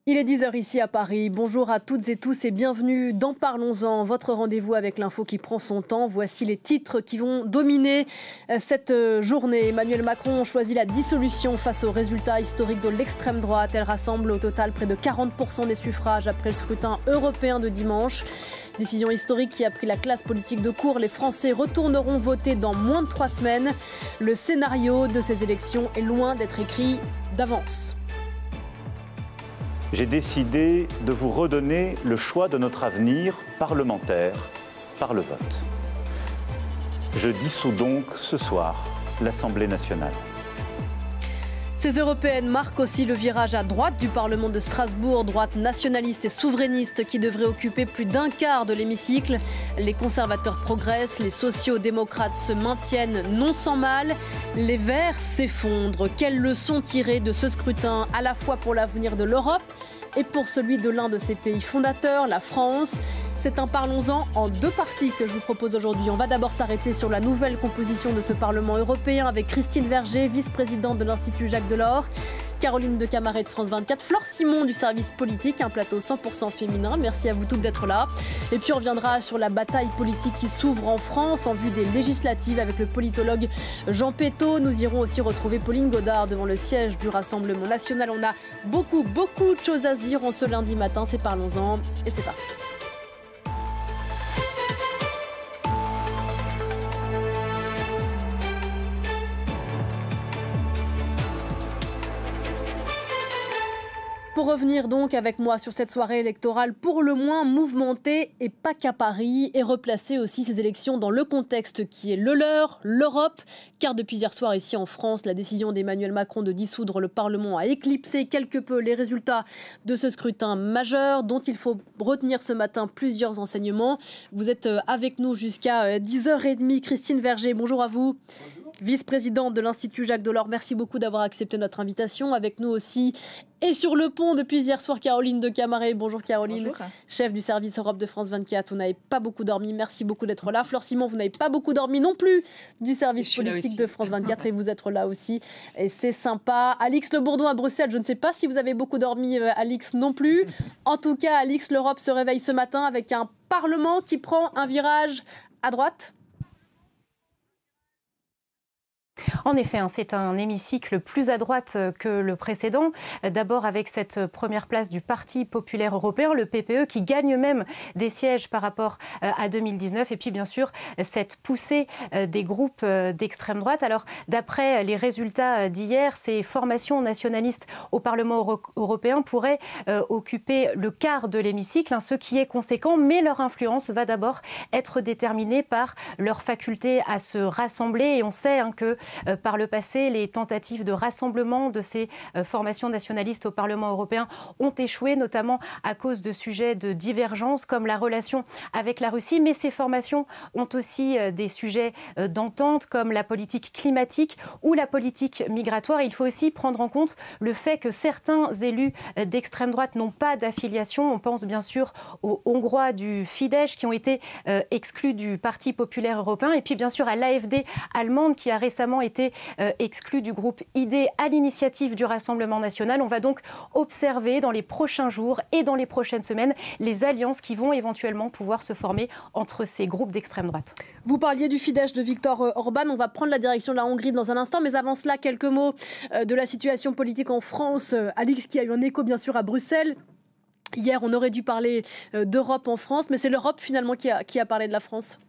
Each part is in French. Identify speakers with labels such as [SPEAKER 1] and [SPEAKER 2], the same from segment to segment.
[SPEAKER 1] Il est 10h ici à Paris. Bonjour à toutes et tous et bienvenue dans Parlons-en, votre rendez-vous avec l'info qui prend son temps. Voici les titres qui vont dominer cette journée. Emmanuel Macron choisit la dissolution face aux résultats historiques de l'extrême droite. Elle rassemble au total près de 40% des suffrages après le scrutin européen de dimanche. Décision historique qui a pris la classe politique de court. Les Français retourneront voter dans moins de 3 semaines. Le scénario de ces élections est loin d'être écrit d'avance.
[SPEAKER 2] J'ai décidé de vous redonner le choix de notre avenir parlementaire par le vote. Je dissous donc ce soir l'Assemblée nationale.
[SPEAKER 1] Ces européennes marquent aussi le virage à droite du Parlement de Strasbourg, droite nationaliste et souverainiste qui devrait occuper plus d'un quart de l'hémicycle. Les conservateurs progressent, les sociaux-démocrates se maintiennent non sans mal. Les Verts s'effondrent. Quelles leçons tirer de ce scrutin à la fois pour l'avenir de l'Europe et pour celui de l'un de ses pays fondateurs, la France? C'est un Parlons-en en 2 parties que je vous propose aujourd'hui. On va d'abord s'arrêter sur la nouvelle composition de ce Parlement européen avec Christine Verger, vice-présidente de l'Institut Jacques Delors, Caroline de Camaret de France 24, Flore Simon du service politique, un plateau 100% féminin. Merci à vous toutes d'être là. Et puis on reviendra sur la bataille politique qui s'ouvre en France en vue des législatives avec le politologue Jean Pétot. Nous irons aussi retrouver Pauline Godard devant le siège du Rassemblement national. On a beaucoup de choses à se dire en ce lundi matin. C'est Parlons-en et c'est parti. Pour revenir donc avec moi sur cette soirée électorale pour le moins mouvementée et pas qu'à Paris, et replacer aussi ces élections dans le contexte qui est le leur, l'Europe, car depuis hier soir ici en France, la décision d'Emmanuel Macron de dissoudre le Parlement a éclipsé quelque peu les résultats de ce scrutin majeur dont il faut retenir ce matin plusieurs enseignements. Vous êtes avec nous jusqu'à 10h30. Christine Verger, bonjour à vous. Bonjour. Vice-présidente de l'Institut Jacques Delors, merci beaucoup d'avoir accepté notre invitation. Avec nous aussi et sur le pont depuis hier soir, Caroline de Camaret. Bonjour Caroline.
[SPEAKER 3] Bonjour.
[SPEAKER 1] Chef du service Europe de France 24. Vous n'avez pas beaucoup dormi, merci beaucoup d'être là. Flore Simon, vous n'avez pas beaucoup dormi non plus du service politique de France 24 et vous êtes là aussi. Et c'est sympa. Alix Le Bourdon à Bruxelles, je ne sais pas si vous avez beaucoup dormi, Alix non plus. En tout cas, Alix, l'Europe se réveille ce matin avec un Parlement qui prend un virage à droite.
[SPEAKER 3] En effet, c'est un hémicycle plus à droite que le précédent. D'abord avec cette première place du Parti populaire européen, le PPE, qui gagne même des sièges par rapport à 2019. Et puis bien sûr, cette poussée des groupes d'extrême droite. Alors d'après les résultats d'hier, ces formations nationalistes au Parlement européen pourraient occuper le quart de l'hémicycle, ce qui est conséquent. Mais leur influence va d'abord être déterminée par leur faculté à se rassembler. Et on sait que par le passé, les tentatives de rassemblement de ces formations nationalistes au Parlement européen ont échoué, notamment à cause de sujets de divergence comme la relation avec la Russie. Mais ces formations ont aussi des sujets d'entente comme la politique climatique ou la politique migratoire. Il faut aussi prendre en compte le fait que certains élus d'extrême droite n'ont pas d'affiliation. On pense bien sûr aux Hongrois du Fidesz qui ont été exclus du Parti populaire européen. Et puis bien sûr à l'AfD allemande qui a récemment été exclu du groupe ID à l'initiative du Rassemblement national. On va donc observer dans les prochains jours et dans les prochaines semaines les alliances qui vont éventuellement pouvoir se former entre ces groupes d'extrême droite.
[SPEAKER 1] Vous parliez du Fidesz de Viktor Orban. On va prendre la direction de la Hongrie dans un instant. Mais avant cela, quelques mots de la situation politique en France. Alix, qui a eu un écho bien sûr à Bruxelles. Hier, on aurait dû parler d'Europe en France, mais c'est l'Europe finalement qui a parlé de la France.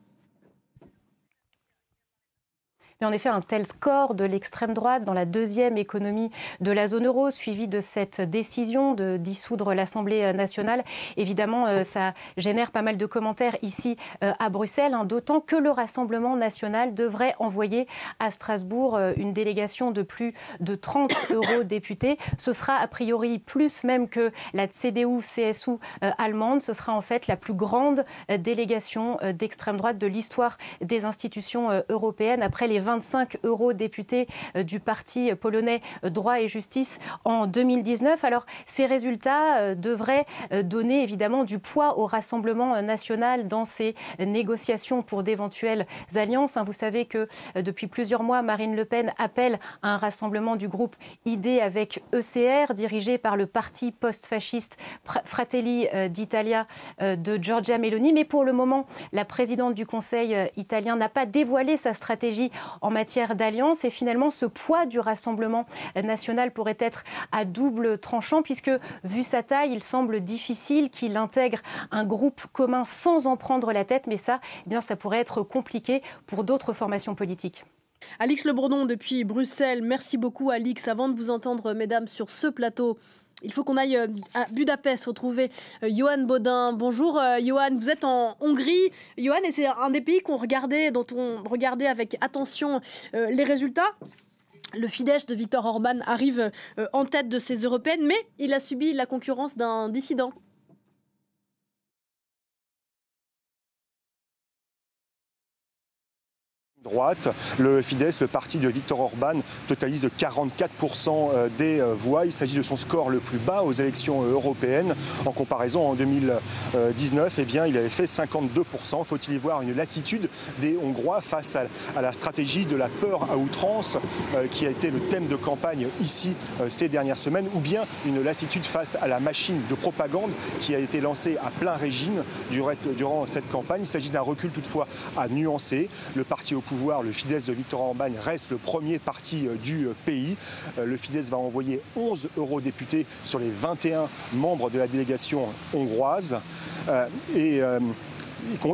[SPEAKER 3] Mais en effet, un tel score de l'extrême droite dans la deuxième économie de la zone euro, suivi de cette décision de dissoudre l'Assemblée nationale, évidemment, ça génère pas mal de commentaires ici à Bruxelles, d'autant que le Rassemblement national devrait envoyer à Strasbourg une délégation de plus de 30 eurodéputés. Ce sera a priori plus même que la CDU-CSU allemande. Ce sera en fait la plus grande délégation d'extrême droite de l'histoire des institutions européennes après les 25 eurodéputés du parti polonais Droit et Justice en 2019. Alors, ces résultats devraient donner évidemment du poids au Rassemblement national dans ces négociations pour d'éventuelles alliances. Vous savez que depuis plusieurs mois, Marine Le Pen appelle à un rassemblement du groupe ID avec ECR, dirigé par le parti post-fasciste Fratelli d'Italia de Giorgia Meloni. Mais pour le moment, la présidente du Conseil italien n'a pas dévoilé sa stratégie en matière d'alliance. Et finalement, ce poids du Rassemblement national pourrait être à double tranchant, puisque, vu sa taille, il semble difficile qu'il intègre un groupe commun sans en prendre la tête. Mais ça, eh bien, ça pourrait être compliqué pour d'autres formations politiques.
[SPEAKER 1] Alix Le Bourdon depuis Bruxelles. Merci beaucoup, Alix. Avant de vous entendre, mesdames, sur ce plateau, il faut qu'on aille à Budapest retrouver Johan Baudin. Bonjour Johan, vous êtes en Hongrie. Johan, et c'est un des pays dont on regardait avec attention les résultats. Le Fidesz de Viktor Orban arrive en tête de ces européennes, mais il a subi la concurrence d'un dissident.
[SPEAKER 4] Droite, le Fidesz, le parti de Viktor Orban, totalise 44% des voix. Il s'agit de son score le plus bas aux élections européennes. En comparaison, en 2019, eh bien, il avait fait 52%. Faut-il y voir une lassitude des Hongrois face à la stratégie de la peur à outrance qui a été le thème de campagne ici ces dernières semaines, ou bien une lassitude face à la machine de propagande qui a été lancée à plein régime durant cette campagne. Il s'agit d'un recul toutefois à nuancer. Le parti au pouvoir, le Fidesz de Viktor Orban, reste le premier parti du pays. Le Fidesz va envoyer 11 eurodéputés sur les 21 membres de la délégation hongroise.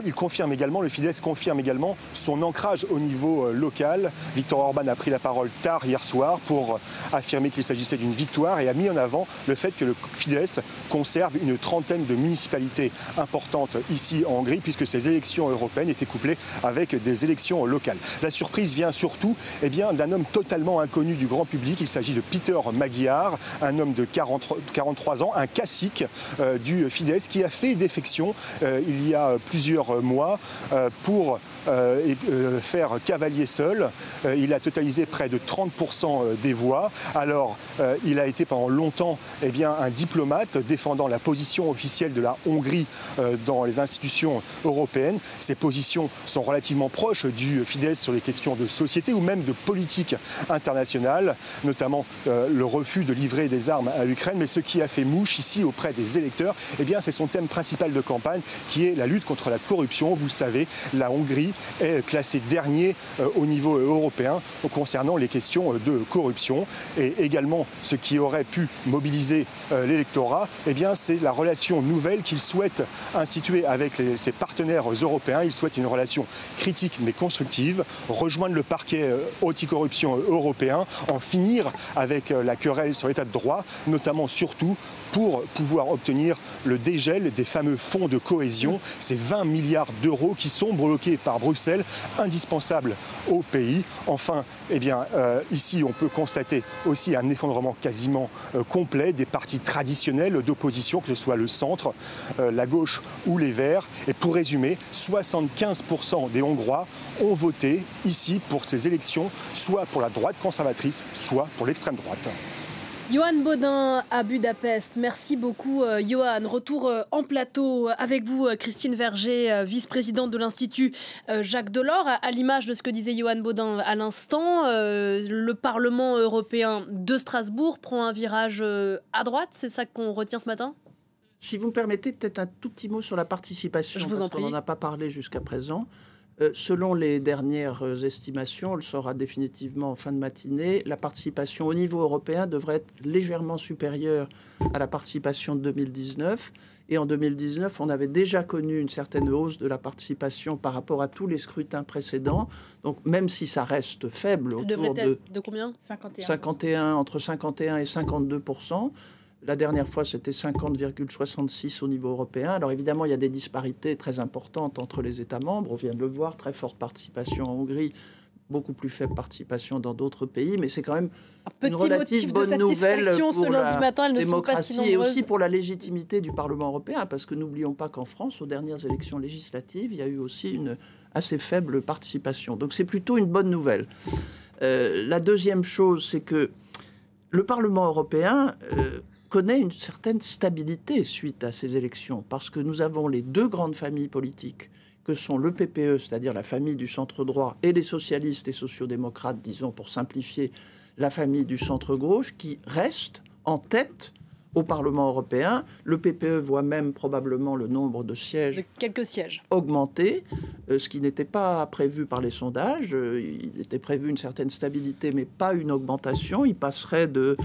[SPEAKER 4] Il confirme également, le Fidesz confirme également son ancrage au niveau local. Viktor Orban a pris la parole tard hier soir pour affirmer qu'il s'agissait d'une victoire et a mis en avant le fait que le Fidesz conserve une trentaine de municipalités importantes ici en Hongrie, puisque ces élections européennes étaient couplées avec des élections locales. La surprise vient surtout d'un homme totalement inconnu du grand public. Il s'agit de Péter Magyar, un homme de 43 ans, un cacique du Fidesz qui a fait défection il y a plusieurs mois pour faire cavalier seul. Il a totalisé près de 30% des voix. Alors, il a été pendant longtemps un diplomate défendant la position officielle de la Hongrie dans les institutions européennes. Ces positions sont relativement proches du Fidesz sur les questions de société ou même de politique internationale, notamment le refus de livrer des armes à l'Ukraine. Mais ce qui a fait mouche ici auprès des électeurs, c'est son thème principal de campagne, qui est la lutte contre la corruption. Vous le savez, la Hongrie est classée dernier au niveau européen concernant les questions de corruption. Et également, ce qui aurait pu mobiliser l'électorat, c'est la relation nouvelle qu'il souhaite instituer avec ses partenaires européens. Il souhaite une relation critique mais constructive, rejoindre le parquet anticorruption européen, en finir avec la querelle sur l'état de droit, notamment surtout pour pouvoir obtenir le dégel des fameux fonds de cohésion, ces 20 milliards d'euros qui sont bloqués par Bruxelles, indispensables au pays. Enfin, ici, on peut constater aussi un effondrement quasiment complet des partis traditionnels d'opposition, que ce soit le centre, la gauche ou les Verts. Et pour résumer, 75% des Hongrois ont voté ici pour ces élections, soit pour la droite conservatrice, soit pour l'extrême droite.
[SPEAKER 1] Johan Baudin à Budapest. Merci beaucoup, Johan. Retour en plateau avec vous, Christine Verger, vice-présidente de l'Institut Jacques Delors. À l'image de ce que disait Johan Baudin à l'instant, le Parlement européen de Strasbourg prend un virage à droite. C'est ça qu'on retient ce matin ?
[SPEAKER 5] Si vous me permettez, peut-être un tout petit mot sur la participation.
[SPEAKER 1] Je vous en prie.
[SPEAKER 5] On n'en a pas parlé jusqu'à présent. Selon les dernières estimations, on le saura définitivement en fin de matinée, la participation au niveau européen devrait être légèrement supérieure à la participation de 2019. Et en 2019, on avait déjà connu une certaine hausse de la participation par rapport à tous les scrutins précédents. Donc même si ça reste faible, autour
[SPEAKER 1] de combien ?
[SPEAKER 5] 51, entre 51 et 52%. La dernière fois, c'était 50,66 au niveau européen. Alors évidemment, il y a des disparités très importantes entre les États membres. On vient de le voir, très forte participation en Hongrie, beaucoup plus faible participation dans d'autres pays. Mais c'est quand même une relative bonne nouvelle pour la démocratie et aussi pour la légitimité du Parlement européen. Parce que n'oublions pas qu'en France, aux dernières élections législatives, il y a eu aussi assez faible participation. Donc c'est plutôt une bonne nouvelle. La deuxième chose, c'est que le Parlement européen connaît une certaine stabilité suite à ces élections, parce que nous avons les deux grandes familles politiques que sont le PPE, c'est-à-dire la famille du centre-droit, et les socialistes et sociodémocrates, disons pour simplifier, la famille du centre-gauche, qui restent en tête au Parlement européen. Le PPE voit même probablement le nombre de sièges,
[SPEAKER 1] quelques sièges,
[SPEAKER 5] augmenter, ce qui n'était pas prévu par les sondages. Il était prévu une certaine stabilité, mais pas une augmentation. Il passerait de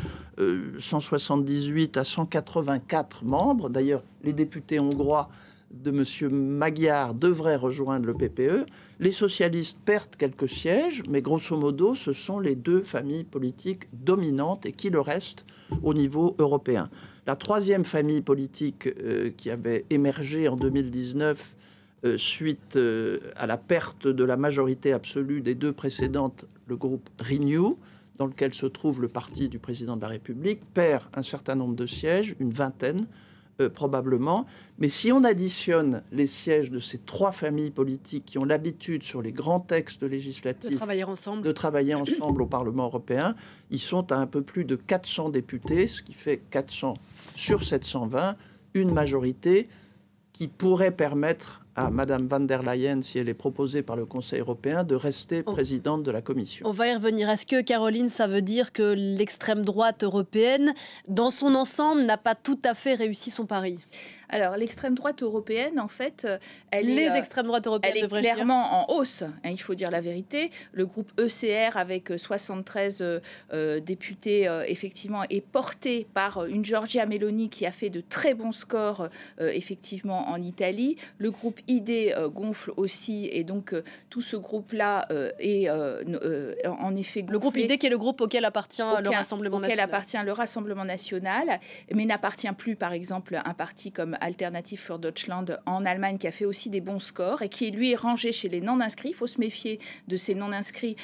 [SPEAKER 5] 178 à 184 membres. D'ailleurs, les députés hongrois de M. Magyar devraient rejoindre le PPE. Les socialistes perdent quelques sièges, mais grosso modo, ce sont les deux familles politiques dominantes et qui le restent au niveau européen. La troisième famille politique qui avait émergé en 2019 suite à la perte de la majorité absolue des deux précédentes, le groupe Renew, dans lequel se trouve le parti du président de la République, perd un certain nombre de sièges, une vingtaine, probablement. Mais si on additionne les sièges de ces trois familles politiques qui ont l'habitude, sur les grands textes législatifs, de travailler ensemble au Parlement européen, ils sont à un peu plus de 400 députés, ce qui fait 400 sur 720, une majorité qui pourrait permettre à Mme van der Leyen, si elle est proposée par le Conseil européen, de rester présidente de la Commission.
[SPEAKER 1] On va y revenir. Est-ce que, Caroline, ça veut dire que l'extrême droite européenne, dans son ensemble, n'a pas tout à fait réussi son pari ?
[SPEAKER 6] Alors, l'extrême droite européenne, en fait,
[SPEAKER 1] les extrêmes droites européennes,
[SPEAKER 6] elle est clairement en hausse, hein, il faut dire la vérité. Le groupe ECR, avec 73 députés, effectivement, est porté par une Giorgia Meloni qui a fait de très bons scores, effectivement, en Italie. Le groupe ID gonfle aussi, et donc tout ce groupe-là est en effet gonflé.
[SPEAKER 1] Le groupe ID qui est le groupe auquel appartient le Rassemblement national.
[SPEAKER 6] Auquel appartient le Rassemblement national, mais n'appartient plus, par exemple, un parti comme Alternative für Deutschland en Allemagne, qui a fait aussi des bons scores et qui, lui, est rangé chez les non-inscrits. Il faut se méfier de ces non-inscrits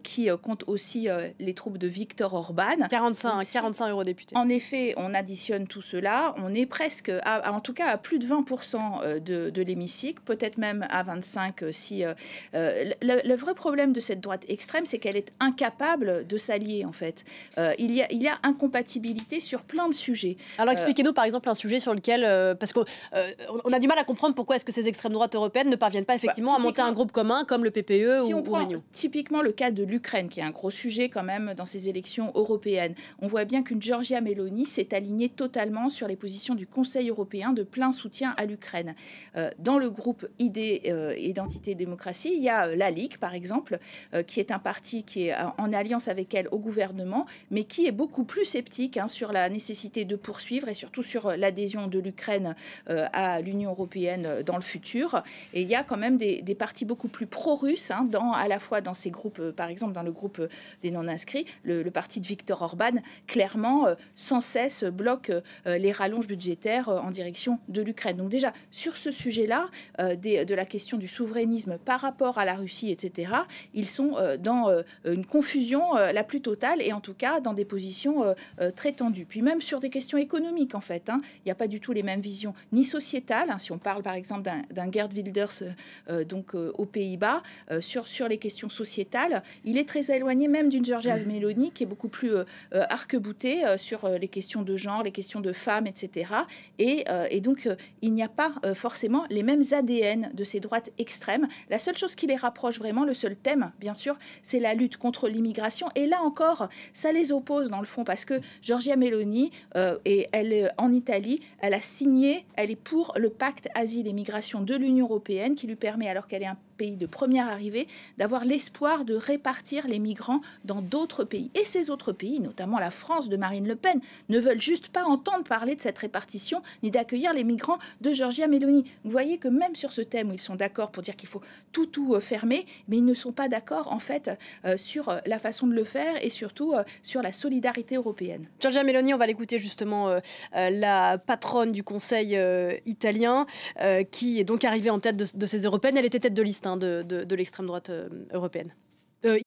[SPEAKER 6] qui comptent aussi les troupes de Viktor Orban.
[SPEAKER 1] 45 eurodéputés.
[SPEAKER 6] En effet, on additionne tout cela. On est presque, en tout cas, à plus de 20% de l'hémicycle, peut-être même à 25% si... le vrai problème de cette droite extrême, c'est qu'elle est incapable de s'allier, en fait. Il y a incompatibilité sur plein de sujets.
[SPEAKER 1] Alors, expliquez-nous, par exemple, un sujet sur lequel... parce qu'on a du mal à comprendre pourquoi est-ce que ces extrêmes droites européennes ne parviennent pas effectivement à monter un groupe commun comme le PPE
[SPEAKER 6] si
[SPEAKER 1] ou
[SPEAKER 6] Renew. Typiquement le cas de l'Ukraine, qui est un gros sujet quand même dans ces élections européennes. On voit bien qu'une Giorgia Meloni s'est alignée totalement sur les positions du Conseil européen de plein soutien à l'Ukraine. Dans le groupe ID, Identité et Démocratie, il y a la Ligue, par exemple, qui est un parti qui est en alliance avec elle au gouvernement, mais qui est beaucoup plus sceptique sur la nécessité de poursuivre et surtout sur l'adhésion de l'Ukraine à l'Union européenne dans le futur. Et il y a quand même des partis beaucoup plus pro-russes, à la fois dans ces groupes, par exemple dans le groupe des non-inscrits, le parti de Viktor Orban, clairement, sans cesse, bloque les rallonges budgétaires en direction de l'Ukraine. Donc déjà, sur ce sujet-là, de la question du souverainisme par rapport à la Russie, etc., ils sont dans une confusion la plus totale et en tout cas dans des positions très tendues. Puis même sur des questions économiques, en fait, il n'y a pas du tout les mêmes visions ni sociétale, si on parle par exemple d'un Geert Wilders aux Pays-Bas, sur les questions sociétales, il est très éloigné même d'une Giorgia Meloni qui est beaucoup plus arc-boutée sur les questions de genre, les questions de femmes, etc. Et donc il n'y a pas forcément les mêmes ADN de ces droites extrêmes. La seule chose qui les rapproche vraiment, le seul thème, bien sûr, c'est la lutte contre l'immigration. Et là encore, ça les oppose dans le fond, parce que Giorgia Meloni, elle en Italie, elle a signé, elle est pour le pacte asile et migration de l'Union européenne qui lui permet, alors qu'elle est un pays de première arrivée, d'avoir l'espoir de répartir les migrants dans d'autres pays. Et ces autres pays, notamment la France de Marine Le Pen, ne veulent juste pas entendre parler de cette répartition ni d'accueillir les migrants de Giorgia Meloni. Vous voyez que même sur ce thème où ils sont d'accord pour dire qu'il faut tout fermer, mais ils ne sont pas d'accord en fait sur la façon de le faire et surtout sur la solidarité européenne.
[SPEAKER 1] Giorgia Meloni, on va l'écouter justement, la patronne du Conseil italien, qui est donc arrivée en tête de ces européennes. Elle était tête de liste de l'extrême droite européenne.
[SPEAKER 7] Nous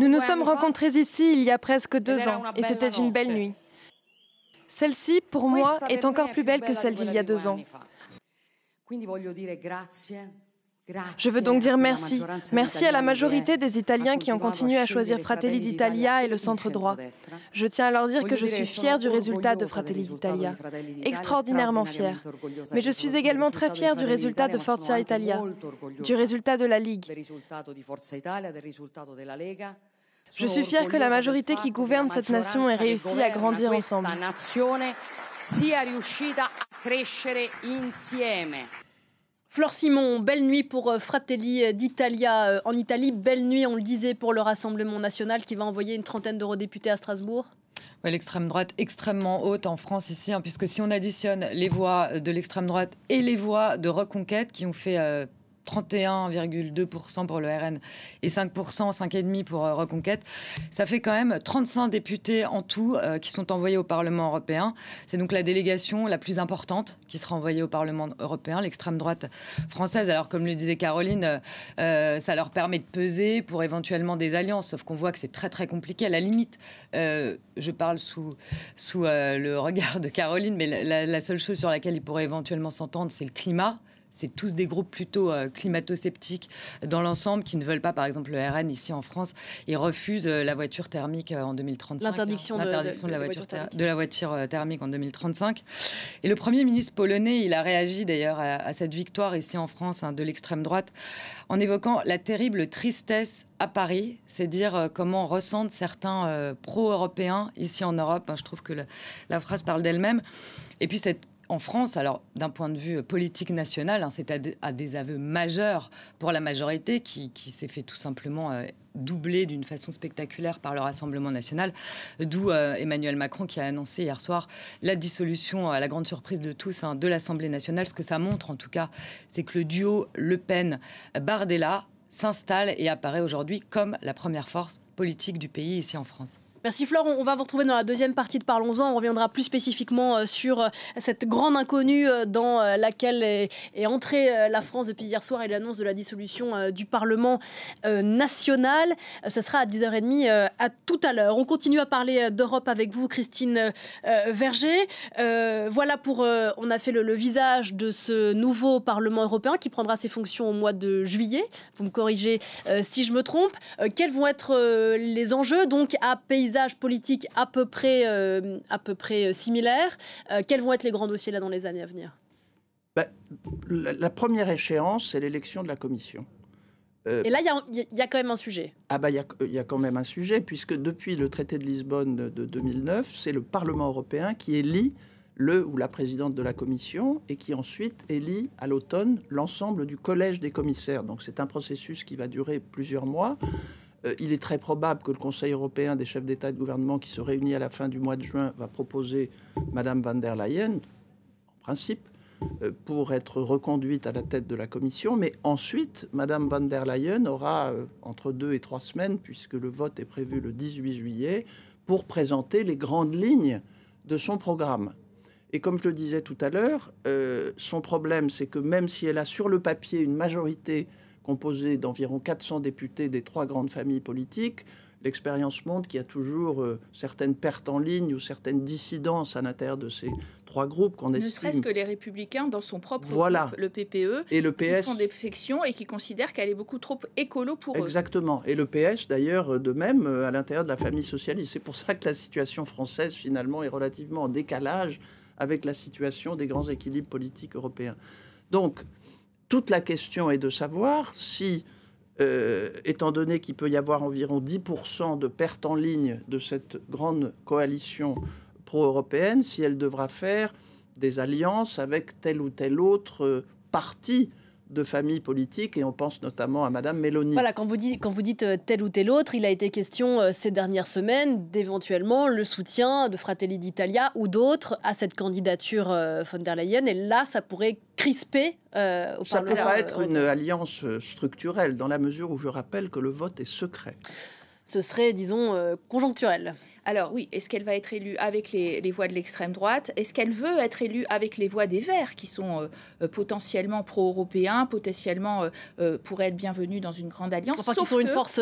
[SPEAKER 7] nous sommes rencontrés ici il y a presque 2 ans et c'était une belle nuit. Celle-ci, pour moi, est encore plus belle que celle d'il y a 2 ans. Je veux donc dire merci. Merci à la majorité des Italiens qui ont continué à choisir Fratelli d'Italia et le centre droit. Je tiens à leur dire que je suis fière du résultat de Fratelli d'Italia, extraordinairement fière. Mais je suis également très fière du résultat de Forza Italia, du résultat de la Ligue. Je suis fière que la majorité qui gouverne cette nation ait réussi à grandir ensemble.
[SPEAKER 1] Flore Simon, belle nuit pour Fratelli d'Italia en Italie. Belle nuit, on le disait, pour le Rassemblement national qui va envoyer une trentaine d'eurodéputés à Strasbourg.
[SPEAKER 8] Ouais, l'extrême droite extrêmement haute en France ici, puisque si on additionne les voix de l'extrême droite et les voix de Reconquête qui ont fait 31,2% pour le RN et 5%, 5,5% pour Reconquête. Ça fait quand même 35 députés en tout qui sont envoyés au Parlement européen. C'est donc la délégation la plus importante qui sera envoyée au Parlement européen, l'extrême droite française. Alors comme le disait Caroline, ça leur permet de peser pour éventuellement des alliances, sauf qu'on voit que c'est très très compliqué. À la limite, je parle sous le regard de Caroline, mais la seule chose sur laquelle ils pourraient éventuellement s'entendre, c'est le climat. C'est tous des groupes plutôt climato-sceptiques dans l'ensemble qui ne veulent pas, par exemple, le RN ici en France. Ils refusent la voiture thermique en 2035. L'interdiction de la voiture thermique en 2035. Et le Premier ministre polonais, il a réagi d'ailleurs à cette victoire ici en France de l'extrême droite en évoquant la terrible tristesse à Paris, c'est dire comment ressentent certains pro-européens ici en Europe. Je trouve que la phrase parle d'elle-même. Et puis en France, alors d'un point de vue politique national, c'est à des aveux majeurs pour la majorité qui s'est fait tout simplement doubler d'une façon spectaculaire par le Rassemblement national, d'où Emmanuel Macron qui a annoncé hier soir la dissolution, à la grande surprise de tous, de l'Assemblée nationale. Ce que ça montre en tout cas, c'est que le duo Le Pen-Bardella s'installe et apparaît aujourd'hui comme la première force politique du pays ici en France.
[SPEAKER 1] Merci Flore, on va vous retrouver dans la deuxième partie de Parlons-en. On reviendra plus spécifiquement sur cette grande inconnue dans laquelle est entrée la France depuis hier soir et l'annonce de la dissolution du Parlement national. Ce sera à 10h30 à tout à l'heure. On continue à parler d'Europe avec vous, Christine Verger. Voilà on a fait le visage de ce nouveau Parlement européen qui prendra ses fonctions au mois de juillet. Vous me corrigez si je me trompe. Quels vont être les enjeux donc à paysage politique à peu près similaire. Quels vont être les grands dossiers là dans les années à venir ?
[SPEAKER 5] La première échéance, c'est l'élection de la Commission.
[SPEAKER 1] Et là, il y a quand même un sujet.
[SPEAKER 5] Il y a quand même un sujet, puisque depuis le traité de Lisbonne de 2009, c'est le Parlement européen qui élit le ou la présidente de la Commission et qui ensuite élit à l'automne l'ensemble du collège des commissaires. Donc c'est un processus qui va durer plusieurs mois. Il est très probable que le Conseil européen des chefs d'État et de gouvernement qui se réunit à la fin du mois de juin va proposer Madame van der Leyen, en principe, pour être reconduite à la tête de la Commission. Mais ensuite, Madame van der Leyen aura entre 2 et 3 semaines, puisque le vote est prévu le 18 juillet, pour présenter les grandes lignes de son programme. Et comme je le disais tout à l'heure, son problème, c'est que même si elle a sur le papier une majorité composé d'environ 400 députés des 3 grandes familles politiques, l'expérience montre qu'il y a toujours certaines pertes en ligne ou certaines dissidences à l'intérieur de ces 3 groupes qu'on estime...
[SPEAKER 6] Ne serait-ce que les Républicains dans son propre
[SPEAKER 5] groupe,
[SPEAKER 6] le PPE,
[SPEAKER 5] et le PS,
[SPEAKER 6] qui font défection et qui considèrent qu'elle est beaucoup trop écolo pour eux.
[SPEAKER 5] Exactement. Et le PS, d'ailleurs, de même, à l'intérieur de la famille socialiste. C'est pour ça que la situation française, finalement, est relativement en décalage avec la situation des grands équilibres politiques européens. Donc, toute la question est de savoir si, étant donné qu'il peut y avoir environ 10% de pertes en ligne de cette grande coalition pro-européenne, si elle devra faire des alliances avec tel ou tel autre parti de famille politique, et on pense notamment à Madame Meloni.
[SPEAKER 1] Voilà, quand vous dites tel ou tel autre, il a été question ces dernières semaines d'éventuellement le soutien de Fratelli d'Italia ou d'autres à cette candidature von der Leyen, et là, ça pourrait crisper au Parlement.
[SPEAKER 5] Ça pourrait être une alliance structurelle, dans la mesure où je rappelle que le vote est secret.
[SPEAKER 1] Ce serait, disons, conjoncturel.
[SPEAKER 6] Alors oui, est-ce qu'elle va être élue avec les voix de l'extrême droite? Est-ce qu'elle veut être élue avec les voix des Verts, qui sont potentiellement pro-européens, potentiellement pourraient être bienvenus dans une grande alliance?
[SPEAKER 1] Enfin, qui sont une force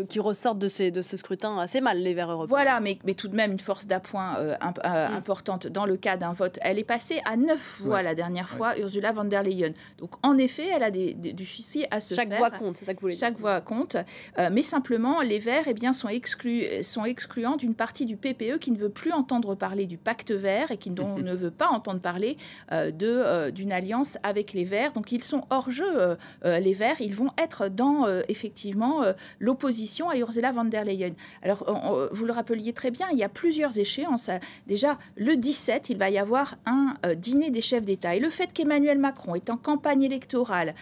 [SPEAKER 1] qui ressortent de ce scrutin assez mal, les Verts européens.
[SPEAKER 6] Voilà, mais tout de même une force d'appoint importante dans le cas d'un vote. Elle est passée à 9 voix la dernière fois, Ursula von der Leyen. Donc en effet, elle a du souci à se faire.
[SPEAKER 1] Chaque voix compte, c'est ça que vous voulez dire.
[SPEAKER 6] Chaque voix compte, mais simplement les Verts sont excluants d'une partie du PPE qui ne veut plus entendre parler du pacte vert et qui ne veut pas entendre parler d'une alliance avec les Verts. Donc ils sont hors jeu, les Verts. Ils vont être dans effectivement l'opposition à Ursula von der Leyen. Alors vous le rappeliez très bien, il y a plusieurs échéances. Déjà le 17, il va y avoir un dîner des chefs d'État. Et le fait qu'Emmanuel Macron est en campagne électorale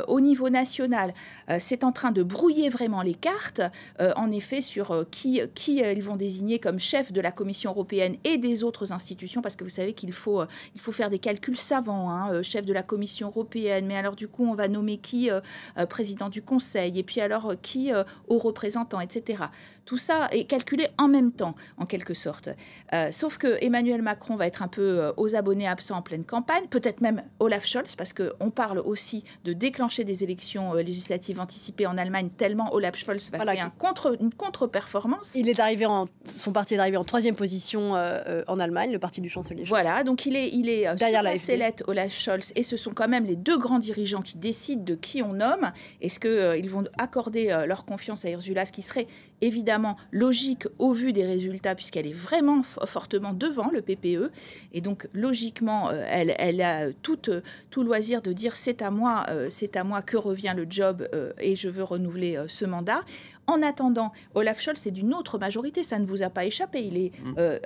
[SPEAKER 6] au niveau national, c'est en train de brouiller vraiment les cartes, en effet, sur qui ils vont désigner comme chef de la Commission européenne et des autres institutions, parce que vous savez qu'il faut faire des calculs savants, hein, chef de la Commission européenne, mais alors du coup, on va nommer qui président du Conseil, et puis alors qui haut représentant, etc. Tout ça est calculé en même temps, en quelque sorte. Sauf que Emmanuel Macron va être un peu aux abonnés absents en pleine campagne, peut-être même Olaf Scholz, parce qu'on parle aussi de déclencher des élections législatives anticipées en Allemagne, tellement Olaf Scholz va faire une contre-performance.
[SPEAKER 1] Son parti est arrivé en 3e position en Allemagne, le parti du chancelier Scholz.
[SPEAKER 6] Voilà, donc il est
[SPEAKER 1] derrière
[SPEAKER 6] sur la sellette Olaf Scholz, et ce sont quand même les deux grands dirigeants qui décident de qui on nomme. Est-ce qu'ils vont accorder leur confiance à Ursula, ce qui serait évidemment logique au vu des résultats, puisqu'elle est vraiment fortement devant le PPE, et donc logiquement elle a tout loisir de dire c'est à moi que revient le job et je veux renouveler ce mandat. En attendant, Olaf Scholz est d'une autre majorité, ça ne vous a pas échappé. Il est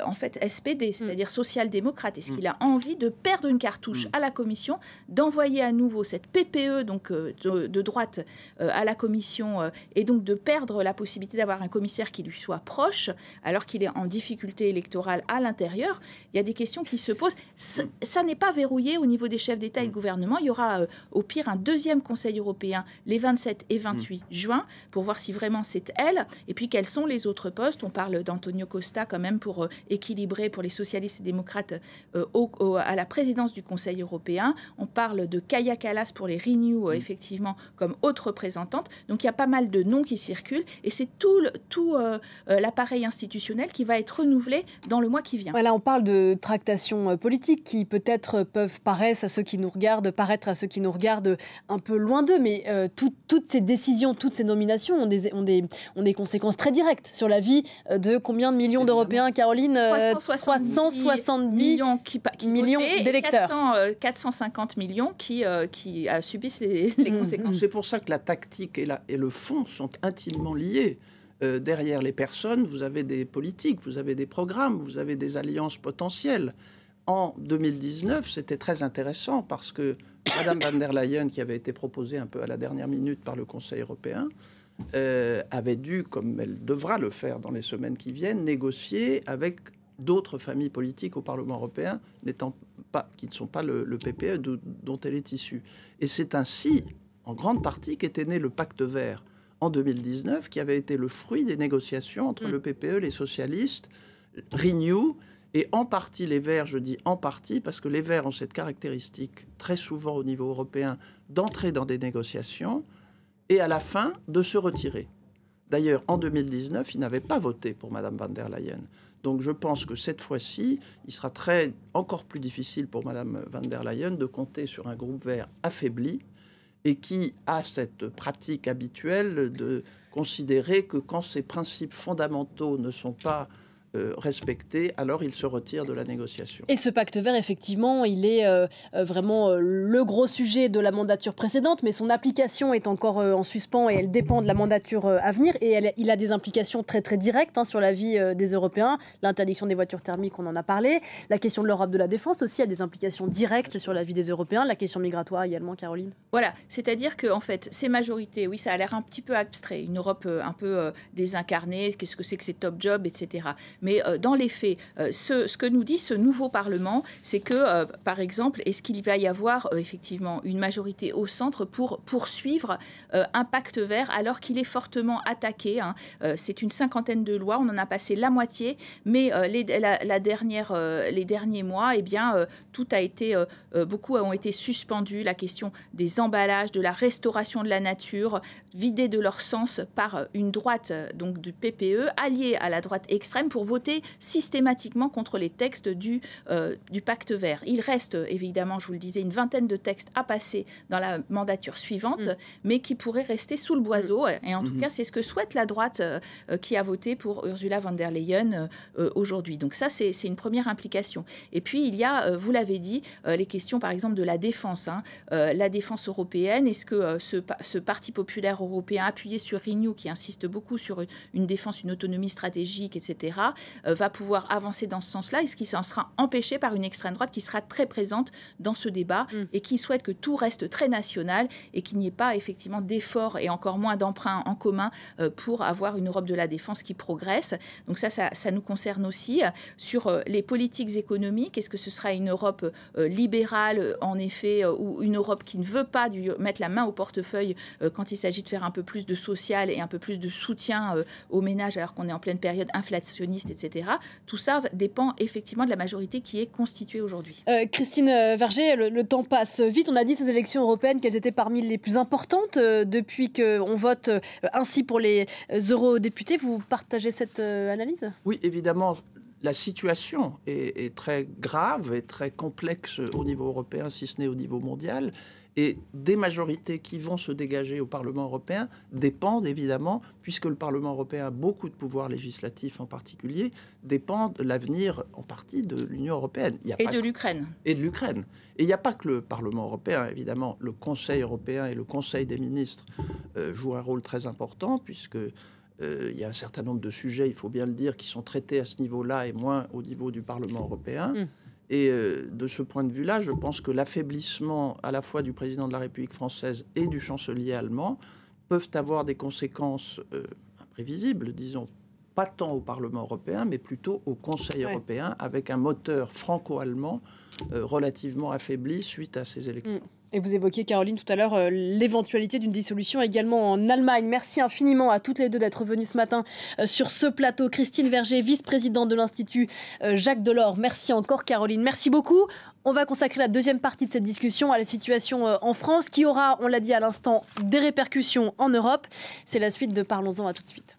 [SPEAKER 6] en fait SPD, c'est-à-dire social-démocrate. Est-ce qu'il a envie de perdre une cartouche à la Commission, d'envoyer à nouveau cette PPE donc, de droite à la Commission et donc de perdre la possibilité d'avoir un commissaire qui lui soit proche, alors qu'il est en difficulté électorale à l'intérieur? Il y a des questions qui se posent. Ça n'est pas verrouillé au niveau des chefs d'État et de gouvernement. Il y aura au pire un deuxième Conseil européen les 27 et 28 juin pour voir si vraiment c'est elle. Et puis, quels sont les autres postes? On parle d'Antonio Costa quand même pour équilibrer pour les socialistes et démocrates à la présidence du Conseil européen. On parle de Kaja Kallas pour les Renew, effectivement, comme haute représentante. Donc, il y a pas mal de noms qui circulent. Et c'est tout l'appareil institutionnel qui va être renouvelé dans le mois qui vient.
[SPEAKER 1] Voilà, on parle de tractations politiques qui peut-être peuvent paraître à ceux qui nous regardent un peu loin d'eux. Mais toutes ces décisions, toutes ces nominations ont des conséquences très directes sur la vie de combien de millions d'Européens, Caroline?
[SPEAKER 6] 370 millions
[SPEAKER 1] d'électeurs.
[SPEAKER 6] 450 millions qui subissent les conséquences.
[SPEAKER 5] C'est pour ça que la tactique et le fond sont intimement liés. Derrière les personnes, vous avez des politiques, vous avez des programmes, vous avez des alliances potentielles. En 2019, c'était très intéressant parce que Madame von der Leyen, qui avait été proposée un peu à la dernière minute par le Conseil européen, avait dû, comme elle devra le faire dans les semaines qui viennent, négocier avec d'autres familles politiques au Parlement européen qui ne sont pas le PPE dont elle est issue. Et c'est ainsi, en grande partie, qu'était né le pacte vert en 2019, qui avait été le fruit des négociations entre le PPE, les socialistes, Renew, et en partie les Verts. Je dis en partie parce que les Verts ont cette caractéristique, très souvent au niveau européen, d'entrer dans des négociations et à la fin de se retirer. D'ailleurs, en 2019, ils n'avaient pas voté pour Mme von der Leyen. Donc je pense que cette fois-ci, il sera encore plus difficile pour Mme von der Leyen de compter sur un groupe vert affaibli et qui a cette pratique habituelle de considérer que quand ses principes fondamentaux ne sont pas respecté, alors il se retire de la négociation.
[SPEAKER 1] Et ce pacte vert, effectivement, il est vraiment le gros sujet de la mandature précédente, mais son application est encore en suspens et elle dépend de la mandature à venir. Et il a des implications très très directes sur la vie des Européens. L'interdiction des voitures thermiques, on en a parlé. La question de l'Europe de la défense aussi a des implications directes sur la vie des Européens. La question migratoire également, Caroline.
[SPEAKER 6] Voilà, c'est-à-dire que en fait, ces majorités, oui, ça a l'air un petit peu abstrait. Une Europe un peu désincarnée, qu'est-ce que c'est que ces top jobs, etc. Mais dans les faits, ce que nous dit ce nouveau Parlement, c'est que, par exemple, est-ce qu'il va y avoir effectivement une majorité au centre pour poursuivre un pacte vert alors qu'il est fortement attaqué, hein. C'est une 50aine de lois, on en a passé la moitié, mais les derniers mois, eh bien, tout a été, beaucoup ont été suspendus. La question des emballages, de la restauration de la nature, vidée de leur sens par une droite donc du PPE, alliée à la droite extrême, pour voter systématiquement contre les textes du pacte vert. Il reste évidemment, je vous le disais, une vingtaine de textes à passer dans la mandature suivante, mais qui pourraient rester sous le boiseau. Et en tout cas, c'est ce que souhaite la droite qui a voté pour Ursula von der Leyen aujourd'hui. Donc ça, c'est une première implication. Et puis, il y a, vous l'avez dit, les questions, par exemple, de la défense. Hein. La défense européenne, est-ce que ce Parti populaire européen, appuyé sur Renew, qui insiste beaucoup sur une défense, une autonomie stratégique, etc., va pouvoir avancer dans ce sens-là? Est-ce qu'il s'en sera empêché par une extrême droite qui sera très présente dans ce débat et qui souhaite que tout reste très national et qu'il n'y ait pas effectivement d'efforts et encore moins d'emprunts en commun pour avoir une Europe de la défense qui progresse? Donc ça nous concerne aussi. Sur les politiques économiques, est-ce que ce sera une Europe libérale, en effet, ou une Europe qui ne veut pas mettre la main au portefeuille quand il s'agit de faire un peu plus de social et un peu plus de soutien aux ménages alors qu'on est en pleine période inflationniste, etc. Tout ça dépend effectivement de la majorité qui est constituée aujourd'hui.
[SPEAKER 1] Christine Verger, le temps passe vite. On a dit ces élections européennes qu'elles étaient parmi les plus importantes depuis qu'on vote ainsi pour les eurodéputés. Vous partagez cette analyse?
[SPEAKER 5] Oui, évidemment. La situation est très grave et très complexe au niveau européen, si ce n'est au niveau mondial. Et des majorités qui vont se dégager au Parlement européen dépendent évidemment, puisque le Parlement européen a beaucoup de pouvoirs législatifs en particulier, dépendent de l'avenir en partie de l'Union européenne.
[SPEAKER 6] Et de l'Ukraine.
[SPEAKER 5] Et de l'Ukraine. Et il n'y a pas que le Parlement européen, évidemment. Le Conseil européen et le Conseil des ministres jouent un rôle très important, puisque il y a un certain nombre de sujets, il faut bien le dire, qui sont traités à ce niveau-là et moins au niveau du Parlement européen. Et de ce point de vue-là, je pense que l'affaiblissement à la fois du président de la République française et du chancelier allemand peuvent avoir des conséquences imprévisibles, disons, pas tant au Parlement européen, mais plutôt au Conseil européen, avec un moteur franco-allemand relativement affaibli suite à ces élections.
[SPEAKER 1] Et vous évoquiez, Caroline, tout à l'heure, l'éventualité d'une dissolution également en Allemagne. Merci infiniment à toutes les deux d'être venues ce matin sur ce plateau. Christine Verger, vice-présidente de l'Institut Jacques Delors. Merci encore, Caroline. Merci beaucoup. On va consacrer la deuxième partie de cette discussion à la situation en France, qui aura, on l'a dit à l'instant, des répercussions en Europe. C'est la suite de Parlons-en. À tout de suite.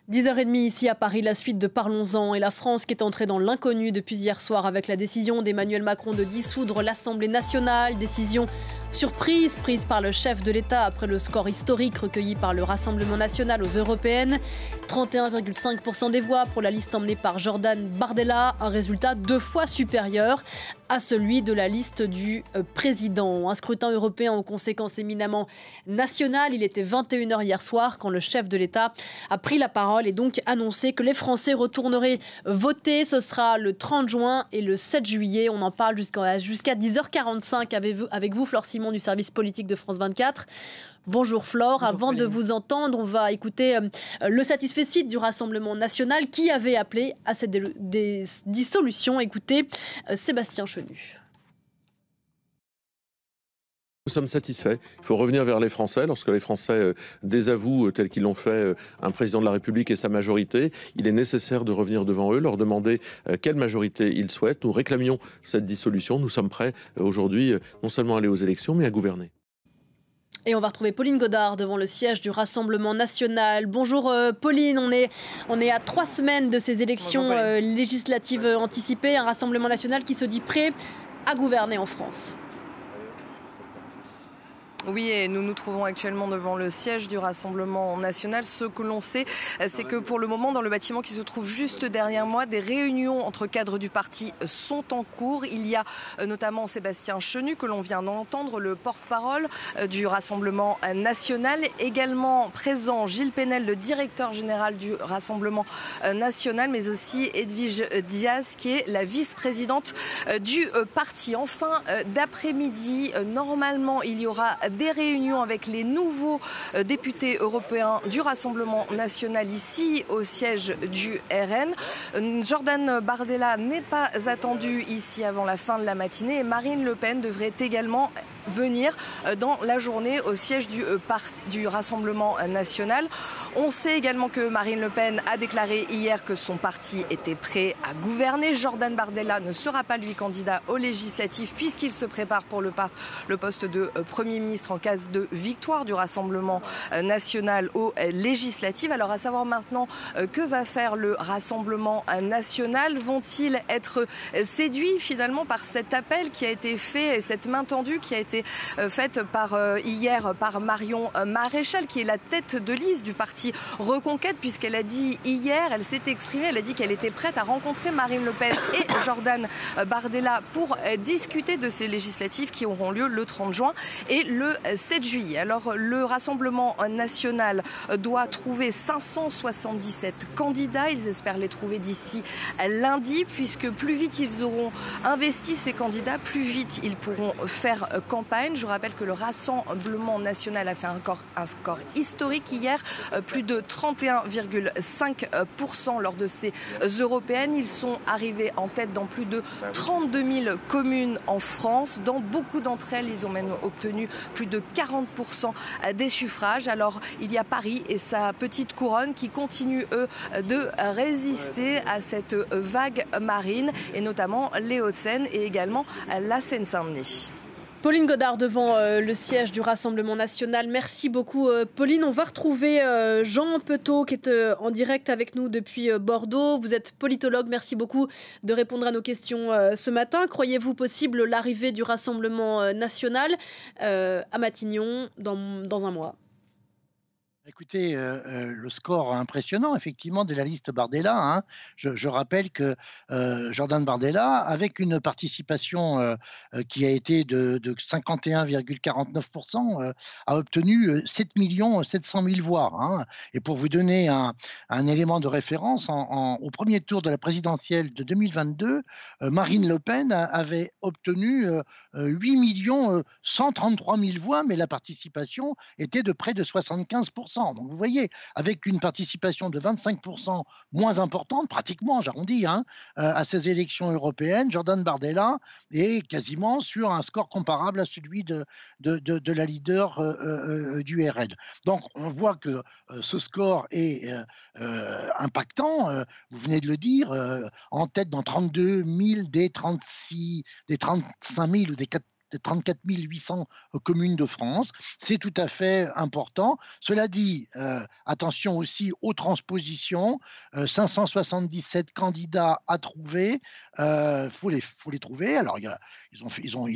[SPEAKER 1] 10h30 ici à Paris, la suite de Parlons-en et la France qui est entrée dans l'inconnu depuis hier soir avec la décision d'Emmanuel Macron de dissoudre l'Assemblée nationale. Décision surprise prise par le chef de l'État après le score historique recueilli par le Rassemblement national aux européennes. 31,5% des voix pour la liste emmenée par Jordan Bardella, un résultat 2 fois supérieur à celui de la liste du président. Un scrutin européen aux conséquences éminemment nationales. Il était 21h hier soir quand le chef de l'État a pris la parole et donc annoncé que les Français retourneraient voter. Ce sera le 30 juin et le 7 juillet. On en parle jusqu'à 10h45 avec vous, Flore Simon du service politique de France 24. Bonjour Flore, avant de vous entendre, on va écouter le satisfecit du Rassemblement national qui avait appelé à cette dissolution. Écoutez Sébastien Chenu.
[SPEAKER 9] Nous sommes satisfaits. Il faut revenir vers les Français. Lorsque les Français désavouent, tel qu'ils l'ont fait, un président de la République et sa majorité, il est nécessaire de revenir devant eux, leur demander quelle majorité ils souhaitent. Nous réclamions cette dissolution. Nous sommes prêts aujourd'hui non seulement à aller aux élections, mais à gouverner.
[SPEAKER 1] Et on va retrouver Pauline Godard devant le siège du Rassemblement national. Bonjour Pauline, on est à 3 semaines de ces élections législatives anticipées. Un Rassemblement national qui se dit prêt à gouverner en France.
[SPEAKER 10] Oui, et nous nous trouvons actuellement devant le siège du Rassemblement national. Ce que l'on sait, c'est que pour le moment, dans le bâtiment qui se trouve juste derrière moi, des réunions entre cadres du parti sont en cours. Il y a notamment Sébastien Chenu, que l'on vient d'entendre, le porte-parole du Rassemblement national. Également présent, Gilles Penel, le directeur général du Rassemblement national, mais aussi Edwige Diaz, qui est la vice-présidente du parti. En fin d'après-midi, normalement, il y aura des réunions avec les nouveaux députés européens du Rassemblement national ici au siège du RN. Jordan Bardella n'est pas attendu ici avant la fin de la matinée et Marine Le Pen devrait également venir dans la journée au siège du Rassemblement national. On sait également que Marine Le Pen a déclaré hier que son parti était prêt à gouverner. Jordan Bardella ne sera pas lui candidat aux législatives puisqu'il se prépare pour le poste de Premier ministre en cas de victoire du Rassemblement national aux législatives. Alors à savoir maintenant que va faire le Rassemblement national? Vont-ils être séduits finalement par cet appel qui a été fait et cette main tendue qui a été faite hier par Marion Maréchal, qui est la tête de liste du parti Reconquête, puisqu'elle a dit hier, elle s'était exprimée, elle a dit qu'elle était prête à rencontrer Marine Le Pen et Jordan Bardella pour discuter de ces législatives qui auront lieu le 30 juin et le 7 juillet. Alors le Rassemblement national doit trouver 577 candidats. Ils espèrent les trouver d'ici lundi, puisque plus vite ils auront investi ces candidats, plus vite ils pourront faire campagne. Je rappelle que le Rassemblement national a fait un score historique hier, plus de 31,5% lors de ces européennes. Ils sont arrivés en tête dans plus de 32 000 communes en France. Dans beaucoup d'entre elles, ils ont même obtenu plus de 40% des suffrages. Alors, il y a Paris et sa petite couronne qui continuent, eux, de résister à cette vague marine, et notamment les Hauts-de-Seine et également la Seine-Saint-Denis.
[SPEAKER 1] Pauline Godard devant le siège du Rassemblement national. Merci beaucoup Pauline. On va retrouver Jean Petot qui est en direct avec nous depuis Bordeaux. Vous êtes politologue. Merci beaucoup de répondre à nos questions ce matin. Croyez-vous possible l'arrivée du Rassemblement national à Matignon dans un mois ?
[SPEAKER 11] Écoutez, le score impressionnant, effectivement, de la liste Bardella. Hein. Je rappelle que Jordan Bardella, avec une participation qui a été de 51,49%, a obtenu 7 700 000 voix. Hein. Et pour vous donner un élément de référence, au premier tour de la présidentielle de 2022, Marine Le Pen avait obtenu 8 133 000 voix, mais la participation était de près de 75%. Donc vous voyez, avec une participation de 25% moins importante, pratiquement, j'arrondis, à ces élections européennes, Jordan Bardella est quasiment sur un score comparable à celui de la leader du RN. Donc on voit que ce score est impactant, vous venez de le dire, en tête dans 32 000 des 35 000 ou des 34 800 communes de France. C'est tout à fait important. Cela dit, attention aussi aux transpositions. 577 candidats à trouver. Faut les trouver. Alors, ils ont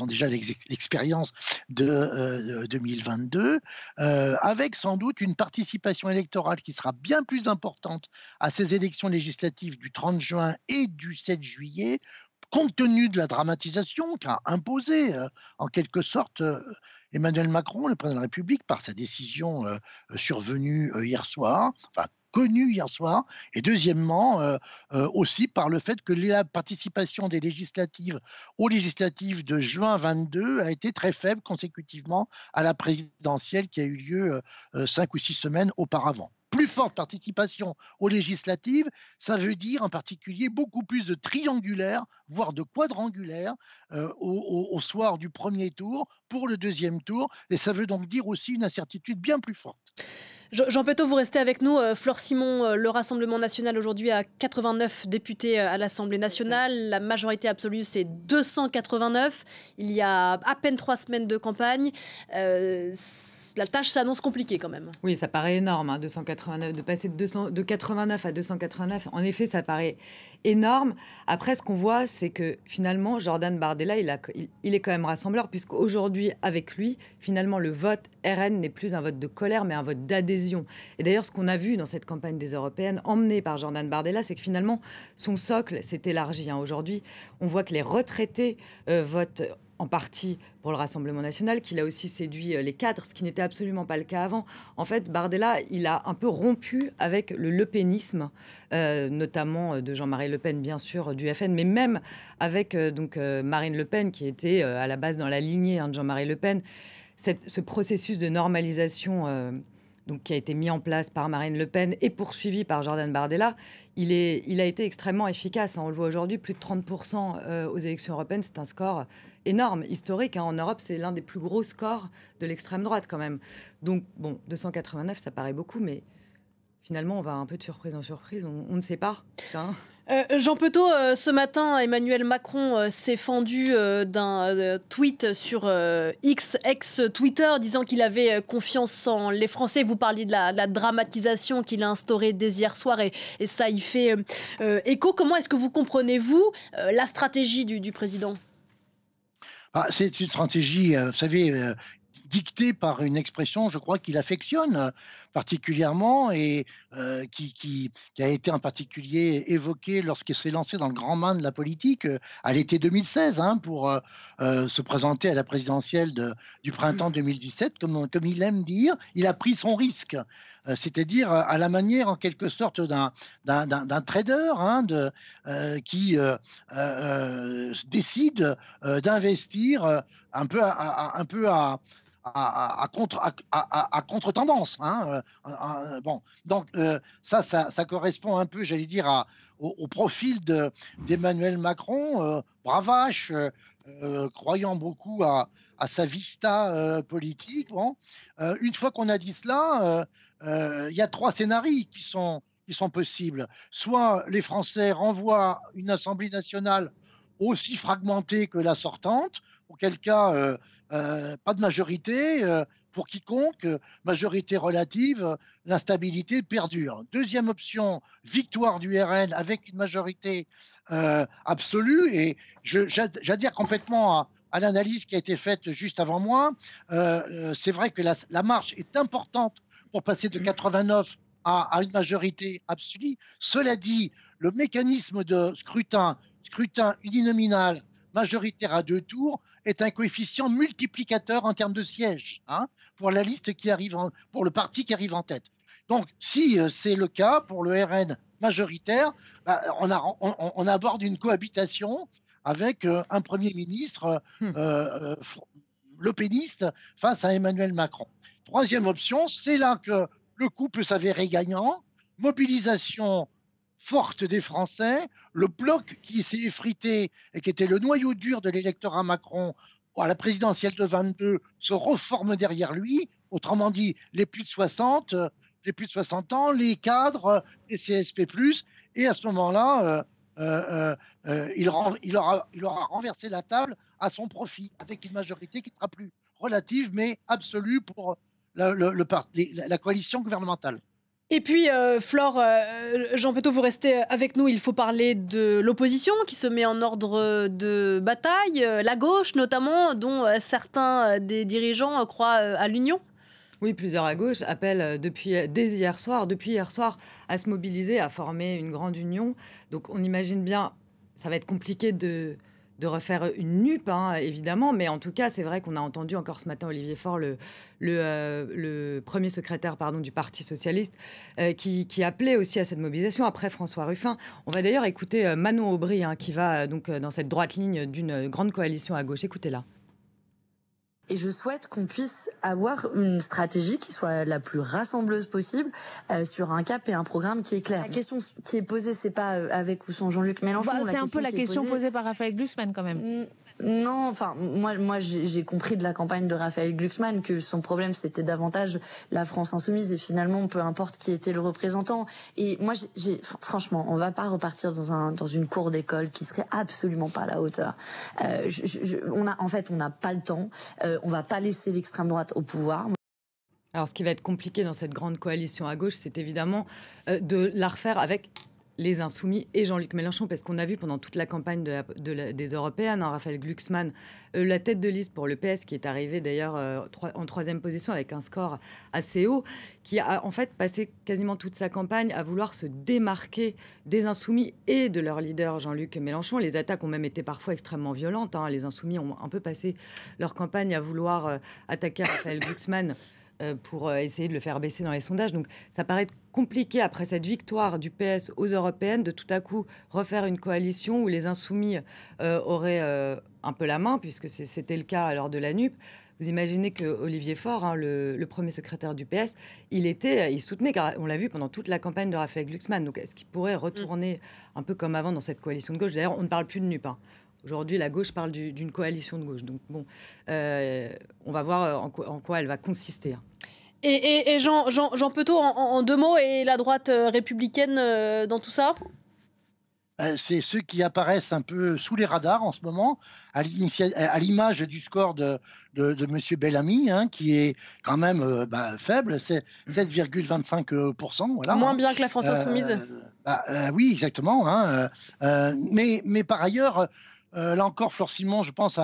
[SPEAKER 11] déjà l'expérience de 2022, avec sans doute une participation électorale qui sera bien plus importante à ces élections législatives du 30 juin et du 7 juillet, compte tenu de la dramatisation qu'a imposée, en quelque sorte, Emmanuel Macron, le président de la République, par sa décision survenue hier soir, enfin connue hier soir, et deuxièmement, aussi par le fait que la participation des législatives aux législatives de juin 22 a été très faible consécutivement à la présidentielle qui a eu lieu 5 ou 6 semaines auparavant. Plus forte participation aux législatives, ça veut dire en particulier beaucoup plus de triangulaires, voire de quadrangulaires au soir du premier tour pour le deuxième tour. Et ça veut donc dire aussi une incertitude bien plus forte.
[SPEAKER 1] Jean Petot, vous restez avec nous. Flore Simon, le Rassemblement national aujourd'hui a 89 députés à l'Assemblée nationale. La majorité absolue, c'est 289. Il y a à peine 3 semaines de campagne. La tâche s'annonce compliquée quand même.
[SPEAKER 8] Oui, ça paraît énorme, 289, de passer de 89 à 289. En effet, ça paraît énorme. Après, ce qu'on voit, c'est que finalement, Jordan Bardella, il est quand même rassembleur, puisqu'aujourd'hui, avec lui, finalement, le vote RN n'est plus un vote de colère, mais un vote d'adhésion. Et d'ailleurs, ce qu'on a vu dans cette campagne des européennes, emmenée par Jordan Bardella, c'est que finalement, son socle s'est élargi. Aujourd'hui, on voit que les retraités votent en partie pour le Rassemblement national, qu'il a aussi séduit les cadres, ce qui n'était absolument pas le cas avant. En fait, Bardella, il a un peu rompu avec le lepénisme, notamment de Jean-Marie Le Pen, bien sûr, du FN, mais même avec Marine Le Pen, qui était à la base dans la lignée de Jean-Marie Le Pen. Ce processus de normalisation qui a été mis en place par Marine Le Pen et poursuivi par Jordan Bardella, il a été extrêmement efficace. On le voit aujourd'hui, plus de 30% aux élections européennes, c'est un score énorme, historique. En Europe, c'est l'un des plus gros scores de l'extrême droite quand même. Donc, 289, ça paraît beaucoup, mais finalement, on va un peu de surprise en surprise, on ne sait pas.
[SPEAKER 1] Jean Petot, ce matin, Emmanuel Macron s'est fendu d'un tweet sur X, ex-Twitter, disant qu'il avait confiance en les Français. Vous parliez de la dramatisation qu'il a instaurée dès hier soir et ça y fait écho. Comment est-ce que vous comprenez, vous, la stratégie du président ?
[SPEAKER 11] C'est une stratégie, vous savez, dictée par une expression, je crois, qu'il affectionne particulièrement et qui a été en particulier évoquée lorsqu'il s'est lancé dans le grand bain de la politique à l'été 2016 pour se présenter à la présidentielle du printemps 2017, comme il aime dire. Il a pris son risque, c'est-à-dire à la manière en quelque sorte d'un trader qui décide d'investir un peu à contre-tendance. Donc ça correspond un peu, j'allais dire, au profil d'Emmanuel Macron, bravache, croyant beaucoup à sa vista politique. Une fois qu'on a dit cela, il y a 3 scénarios qui sont possibles. Soit les Français renvoient une Assemblée nationale aussi fragmentée que la sortante, auquel cas pas de majorité pour quiconque, majorité relative, l'instabilité perdure. Deuxième option, victoire du RN avec une majorité absolue. Et j'adhère complètement à l'analyse qui a été faite juste avant moi. C'est vrai que la marche est importante pour passer de 89 à une majorité absolue. Cela dit, le mécanisme de scrutin uninominal majoritaire à 2 tours est un coefficient multiplicateur en termes de sièges pour la liste pour le parti qui arrive en tête. Donc, si c'est le cas pour le RN majoritaire, on aborde une cohabitation avec un Premier ministre lepéniste face à Emmanuel Macron. Troisième option, c'est là que le coup peut s'avérer gagnant. Mobilisation forte des Français, le bloc qui s'est effrité et qui était le noyau dur de l'électorat Macron à la présidentielle de 22 se reforme derrière lui. Autrement dit, les plus de 60 ans, les cadres, les CSP+, et à ce moment-là, il aura renversé la table à son profit, avec une majorité qui sera plus relative, mais absolue pour la coalition gouvernementale.
[SPEAKER 1] Et puis, Flore, Jean Petot, vous restez avec nous. Il faut parler de l'opposition qui se met en ordre de bataille, la gauche notamment, dont certains des dirigeants croient à l'union.
[SPEAKER 8] Oui, plusieurs à gauche appellent depuis hier soir, à se mobiliser, à former une grande union. Donc on imagine bien, ça va être compliqué de refaire une NUP, évidemment, mais en tout cas, c'est vrai qu'on a entendu encore ce matin Olivier Faure, le premier secrétaire du Parti socialiste, qui appelait aussi à cette mobilisation, après François Ruffin. On va d'ailleurs écouter Manon Aubry, qui va donc dans cette droite ligne d'une grande coalition à gauche. Écoutez-la.
[SPEAKER 12] Et je souhaite qu'on puisse avoir une stratégie qui soit la plus rassembleuse possible sur un cap et un programme qui est clair. La question qui est posée, c'est pas avec ou sans Jean-Luc Mélenchon.
[SPEAKER 7] C'est un peu la question posée par Raphaël Glucksmann quand même.
[SPEAKER 12] Non, enfin, moi j'ai compris de la campagne de Raphaël Glucksmann que son problème c'était davantage la France insoumise et finalement peu importe qui était le représentant. Et moi franchement, on va pas repartir dans une cour d'école qui serait absolument pas à la hauteur. On n'a pas le temps. On va pas laisser l'extrême droite au pouvoir.
[SPEAKER 8] Alors, ce qui va être compliqué dans cette grande coalition à gauche, c'est évidemment de la refaire avec les Insoumis et Jean-Luc Mélenchon, parce qu'on a vu pendant toute la campagne des Européennes, Raphaël Glucksmann, la tête de liste pour le PS, qui est arrivé d'ailleurs en 3e position avec un score assez haut, qui a en fait passé quasiment toute sa campagne à vouloir se démarquer des Insoumis et de leur leader Jean-Luc Mélenchon. Les attaques ont même été parfois extrêmement violentes. Les Insoumis ont un peu passé leur campagne à vouloir attaquer Raphaël Glucksmann pour essayer de le faire baisser dans les sondages. Donc ça paraît compliqué, après cette victoire du PS aux européennes, de tout à coup refaire une coalition où les Insoumis auraient un peu la main, puisque c'était le cas lors de la NUP. Vous imaginez que Olivier Faure, le premier secrétaire du PS, il soutenait, car on l'a vu pendant toute la campagne de Raphaël Glucksmann. Donc est-ce qu'il pourrait retourner un peu comme avant dans cette coalition de gauche? D'ailleurs, on ne parle plus de NUP. Aujourd'hui, la gauche parle d'une coalition de gauche. Donc bon, on va voir en quoi elle va consister.
[SPEAKER 1] Et Jean Petot, en 2 mots, et la droite républicaine dans tout ça?
[SPEAKER 11] C'est ceux qui apparaissent un peu sous les radars en ce moment, à l'image du score de M. Bellamy, qui est quand même faible, c'est 7,25%. Voilà,
[SPEAKER 1] moins bien que la France insoumise.
[SPEAKER 11] Oui, exactement. Mais par ailleurs... là encore, Flore Simon, je pense,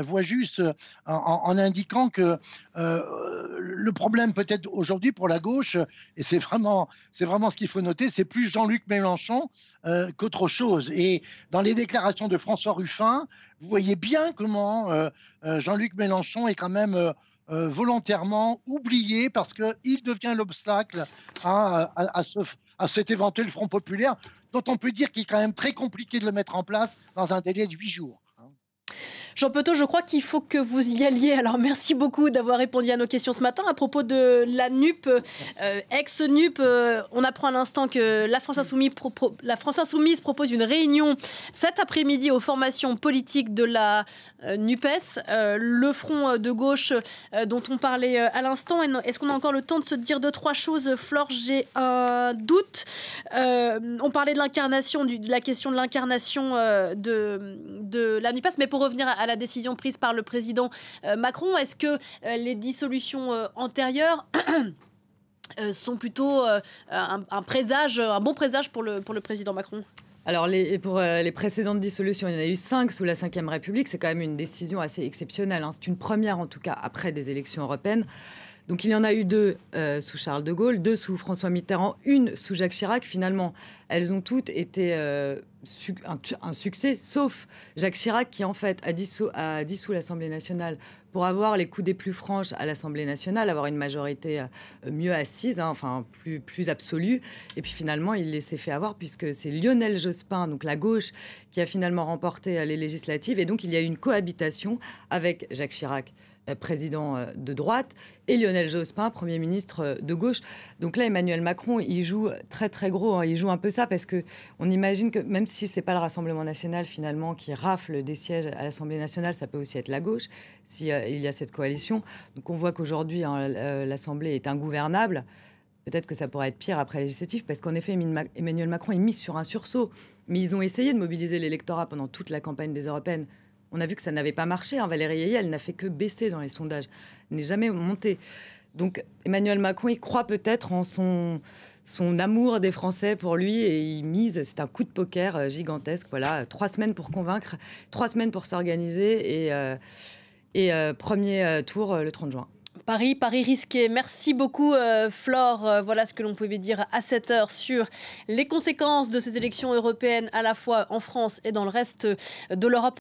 [SPEAKER 11] voit juste en indiquant que le problème peut-être aujourd'hui pour la gauche, et c'est vraiment ce qu'il faut noter, c'est plus Jean-Luc Mélenchon qu'autre chose. Et dans les déclarations de François Ruffin, vous voyez bien comment Jean-Luc Mélenchon est quand même volontairement oublié, parce qu'il devient l'obstacle à cet éventuel Front populaire, dont on peut dire qu'il est quand même très compliqué de le mettre en place dans un délai de 8 jours.
[SPEAKER 1] Jean Petot, je crois qu'il faut que vous y alliez. Alors, merci beaucoup d'avoir répondu à nos questions ce matin. À propos de la NUP, ex-NUP, on apprend à l'instant que la France Insoumise propose une réunion cet après-midi aux formations politiques de la NUPES, le front de gauche dont on parlait à l'instant. Est-ce qu'on a encore le temps de se dire 2-3 choses, Flore? J'ai un doute. On parlait de l'incarnation, de la question de l'incarnation de la NUPES, mais pour revenir à la décision prise par le président Macron, est-ce que les dissolutions antérieures sont plutôt un bon présage pour le président Macron?
[SPEAKER 8] Alors, pour les précédentes dissolutions, il y en a eu 5 sous la Ve République. C'est quand même une décision assez exceptionnelle. C'est une première, en tout cas, après des élections européennes. Donc, il y en a eu 2 sous Charles de Gaulle, 2 sous François Mitterrand, 1 sous Jacques Chirac. Finalement, elles ont toutes été un succès, sauf Jacques Chirac, qui, en fait, a dissous l'Assemblée nationale pour avoir les coups des plus franches à l'Assemblée nationale, avoir une majorité mieux assise, plus absolue. Et puis, finalement, il s'est fait avoir, puisque c'est Lionel Jospin, donc la gauche, qui a finalement remporté les législatives. Et donc, il y a eu une cohabitation avec Jacques Chirac, président de droite, et Lionel Jospin, Premier ministre de gauche. Donc là, Emmanuel Macron, il joue très très gros. Il joue un peu ça, parce qu'on imagine que même si ce n'est pas le Rassemblement national finalement qui rafle des sièges à l'Assemblée nationale, ça peut aussi être la gauche, s'il y a cette coalition. Donc on voit qu'aujourd'hui, l'Assemblée est ingouvernable. Peut-être que ça pourrait être pire après législatif, parce qu'en effet, Emmanuel Macron est mis sur un sursaut. Mais ils ont essayé de mobiliser l'électorat pendant toute la campagne des européennes. On a vu que ça n'avait pas marché. Valérie Ayé, elle n'a fait que baisser dans les sondages. Elle n'est jamais montée. Donc Emmanuel Macron, il croit peut-être en son amour des Français pour lui, et il mise. C'est un coup de poker gigantesque. Voilà, 3 semaines pour convaincre, 3 semaines pour s'organiser, et premier tour le 30 juin.
[SPEAKER 1] Paris risqué. Merci beaucoup, Flore. Voilà ce que l'on pouvait dire à cette heure sur les conséquences de ces élections européennes, à la fois en France et dans le reste de l'Europe.